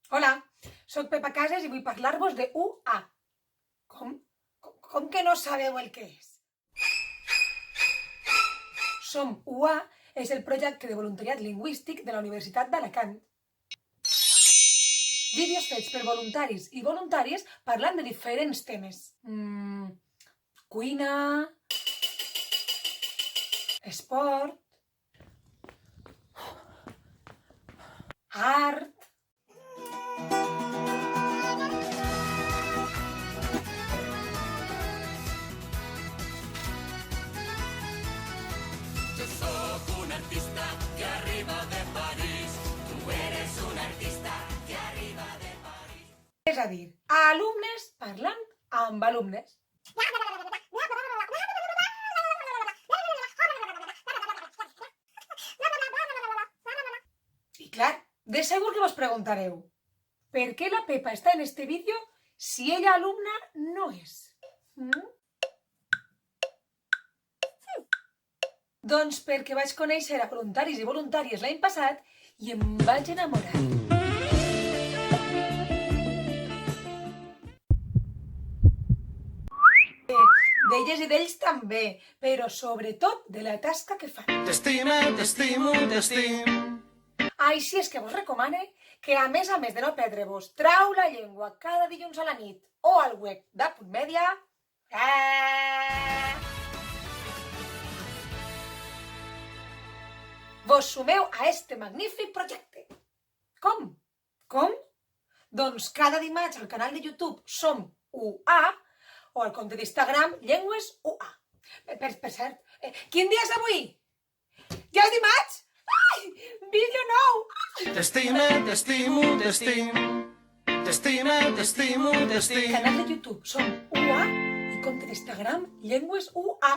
Hola, soc Pepa Casas i vull parlar-vos de UA. Com que no sabeu el que és? Som UA és el projecte de voluntariat lingüístic de la Universitat d'Alacant. Vídeos fets per voluntaris i voluntàries parlant de diferents temes. Cuina, esport, art. Yo soy un artista que arriba de París. Tú eres un artista que arriba de París. És a dir, alumnes parlant amb alumnes. I clar, de segur que vos preguntareu, per què la Pepa està en este vídeo si ella alumna no és? Doncs perquè vaig conèixer a voluntaris i voluntàries l'any passat i em vaig enamorar. D'elles i d'ells també, però sobretot de la tasca que fan. T'estime, t'estimo, t'estim. Així és que vos recomane que, a més de no perdre-vos Trau la llengua cada dilluns a la nit o al web d'Apunt Mèdia, vos sumeu a este magnífic projecte. Com? Doncs cada dimarts al canal de YouTube Som UA o al compte d'Instagram Llengües UA. Per cert, quin dia és avui? Ja és dimarts? Ai, vídeo nou! T'estime, t'estimo, t'estim. T'estime, t'estimo, t'estim. Canal de YouTube Som UA i compte d'Instagram Llengües UA.